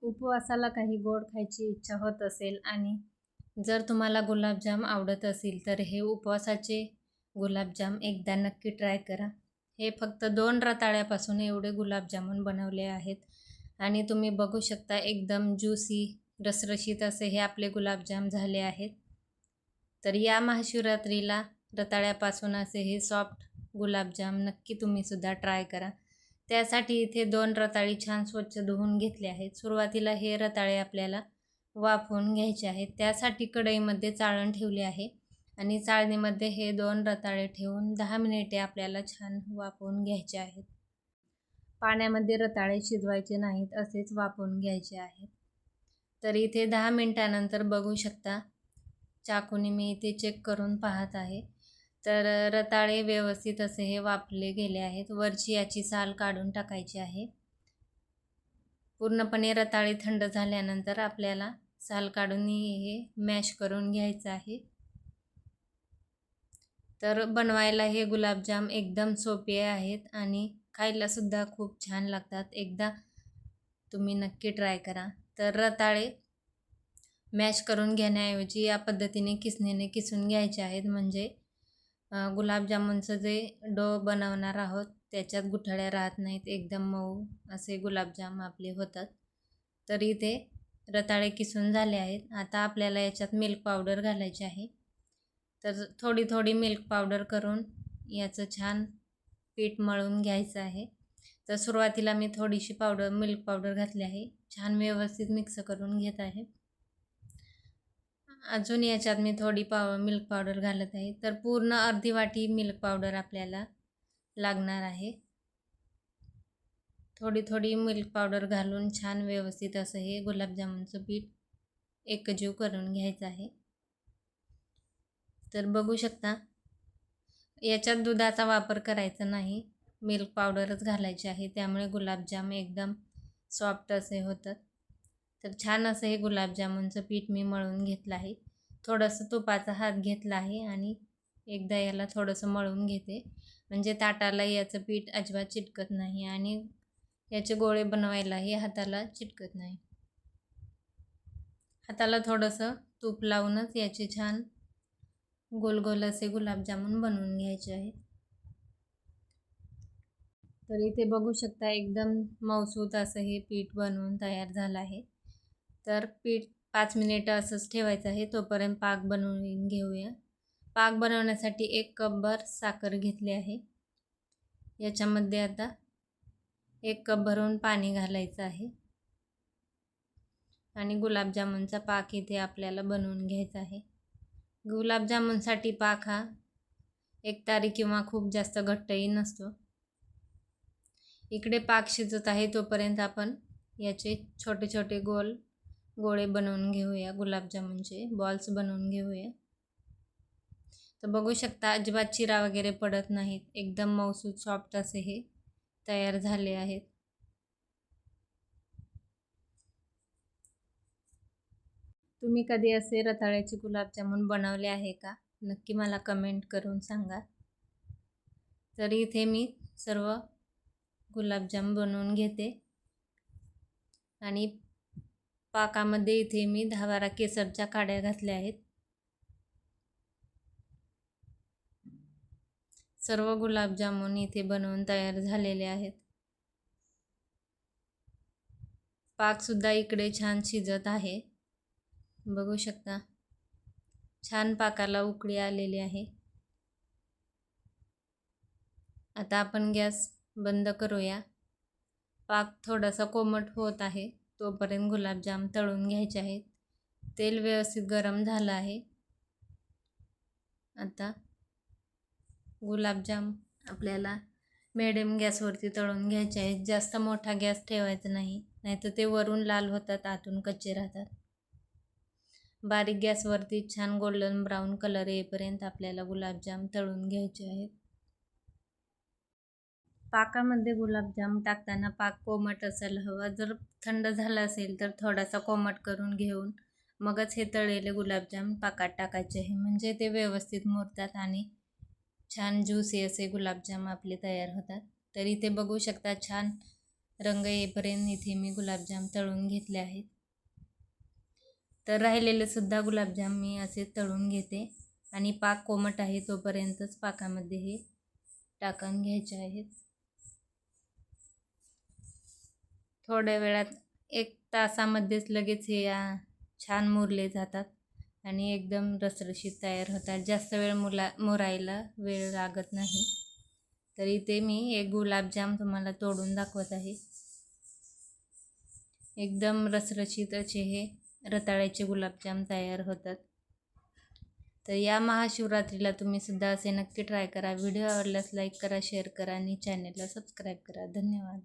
उपवासाला काही गोड खायची इच्छा होत असेल आणि जर तुम्हाला गुलाबजाम आवडत असेल तर हे उपवासाचे गुलाबजाम एकदा नक्की ट्राय करा. हे फक्त 2 रताळ्यापासून एवढे गुलाबजामुन बनवले आहेत आणि तुम्ही बघू शकता एकदम ज्यूसी रसरशीत असे हे आपले गुलाबजाम झाले आहेत. तर या महाशिवरात्रीला रताळ्यापासून असे हे सॉफ्ट गुलाबजाम नक्की तुम्ही सुद्धा ट्राय करा. त्यासाठी इथे 2 रताळी छान स्वच्छ धुवून घेतले आहेत. सुरुवातीला हे रताळे आपल्याला वाफवून घ्यायचे आहेत. त्यासाठी कढईमध्ये चाळण ठेवली आहे आणि चाळणीमध्ये हे 2 रताळे ठेवून 10 मिनिटे आपल्याला छान वाफवून घ्यायचे आहेत. पाण्यामध्ये रताळे शिजवायचे नाहीत, असेच वाफवून घ्यायचे आहेत. तर इथे 10 मिनिटानंतर बघू शकता चाकूने मी इथे चेक करून पाहत आहे. तर रताळे व्यवस्थित असे हे वाफले गेले आहेत. वरची याची साल काढून टाकायची आहे. पूर्णपणे रताळे थंड झाल्यानंतर आपल्याला साल काढून हे मॅश करून घ्यायचं आहे. तर बनवायला हे गुलाबजाम एकदम सोपे आहेत आणि खायला सुद्धा खूप छान लागतात. एकदा तुम्ही नक्की ट्राय करा. तर रताळे मॅश करून घेण्याऐवजी या पद्धतीने किसणीने किसून घ्यायचे आहेत, म्हणजे गुलाबजामुनचं जे डो बनवणार आहोत त्याच्यात गुठळ्या राहत नाहीत. एकदम मऊ असे गुलाबजाम आपले होतात. तर इथे रताळे किसून झाले आहेत. आता आपल्याला याच्यात मिल्क पावडर घालायची आहे. तर थोडी थोडी मिल्क पावडर करून याचं छान पीठ मळून घ्यायचं आहे. तर सुरुवातीला मी थोडीशी मिल्क पावडर घातली आहे. छान व्यवस्थित मिक्स करून घेत आहे. अजून याच्यात मी थोडी मिल्क पावडर घालत आहे. तर पूर्ण अर्धी वाटी मिल्क पावडर आपल्याला लागणार आहे. थोडी थोडी मिल्क पावडर घालून छान व्यवस्थित असं हे गुलाबजामुनचं पीठ एकजीव करून घ्यायचं आहे. तर बघू शकता याच्यात दुधाचा वापर करायचा नाही, मिल्क पावडरच घालायची आहे. त्यामुळे गुलाबजाम एकदम सॉफ्ट असे होतात. तर छान असं हे गुलाबजामुनचं पीठ मी मळून घेतलं आहे. थोडंसं तुपाचा हात घेतला आहे आणि एकदा याला थोडंसं मळून घेते, म्हणजे ताटाला याचं पीठ अजिबात चिटकत नाही आणि याचे गोळे बनवायलाही हाताला चिटकत नाही. हाताला थोडंसं तूप लावूनच याचे छान गोल गोल असे गुलाबजामुन बनवून घ्यायचे आहेत. तर इथे बघू शकता एकदम मऊसूत असं हे पीठ बनवून तयार झालं आहे. तर पीठ 5 मिनिटं असंच ठेवायचं आहे. तोपर्यंत पाक बनवून घेऊया. पाक बनवण्यासाठी 1 कपभर साखर घेतली आहे. याच्यामध्ये आता 1 कप भरून पाणी घालायचं आहे आणि गुलाबजामुनचा पाक इथे आपल्याला बनवून घ्यायचा आहे. गुलाबजामुनसाठी पाक हा एकतारी किंवा खूप जास्त घट्टही नसतो. इकडे पाक शिजत आहे तोपर्यंत आपण याचे छोटे छोटे गोळे बनवून घेऊया. गुलाबजामुनचे बॉल्स बनवून घेऊया. तर बघू शकता अजिबात चिरा वगैरे पडत नाहीत. एकदम मऊसूत सॉफ्ट असे हे तयार झाले आहेत. तुम्ही कधी असे रताळ्याचे गुलाबजामुन बनवले आहे का? नक्की मला कमेंट करून सांगा. तर इथे मी सर्व गुलाबजाम बनवून घेते आणि पाकामध्ये इथे मी 10-12 केसरच्या काड्या घातल्या आहेत. सर्व गुलाबजामुन इथे बनवून तयार झालेले आहेत. पाकसुद्धा इकडे छान शिजत आहे. बघू शकता छान पाकाला उकळी आलेली आहे. आता आपण गॅस बंद करूया. पाक थोडासा कोमट होत आहे तोपर्यंत गुलाबजाम तळून घ्यायचे आहेत. तेल व्यवस्थित गरम झालं आहे. आता गुलाबजाम आपल्याला मिडियम गॅसवरती तळून घ्यायचे आहेत. जास्त मोठा गॅस ठेवायचा नाही, नाहीतर ते वरून लाल होतात, आतून कच्चे राहतात. बारीक गॅसवरती छान गोल्डन ब्राऊन कलर येईपर्यंत आपल्याला गुलाबजाम तळून घ्यायचे आहेत. पाकामध्ये गुलाबजाम टाकताना पाक कोमट असायला हवा. जर थंड झाला असेल तर थोडासा कोमट करून घेऊन मगच हे तळलेले गुलाबजाम पाकात टाकायचे आहे, म्हणजे ते व्यवस्थित मुरतात आणि छान ज्यूसी असे गुलाबजाम आपले तयार होतात. तर इथे बघू शकता छान रंग येईपर्यंत इथे मी गुलाबजाम तळून घेतले आहेत. तर राहिलेले सुद्धा गुलाबजाम मी असे तळून घेते आणि पाक कोमट आहे तोपर्यंतच पाकामध्ये हे टाकून घ्यायचे आहेत. थोड्या वेळात 1 तासामध्येच लगेच हे छान मुरले जातात आणि एकदम रसरशीत तयार होतात. जास्त वेळ मुरायला वेळ लागत नाही. तर इथे मी एक गुलाबजाम तुम्हाला तोडून दाखवत आहे. एकदम रसरशीत असे हे रताळ्याचे गुलाबजाम तयार होतात. तर या महाशिवरात्रीला तुम्ही सुद्धा असे नक्की ट्राय करा. व्हिडिओ आवडल्यास लाईक करा, शेअर करा आणि चॅनलला सबस्क्राईब करा. धन्यवाद.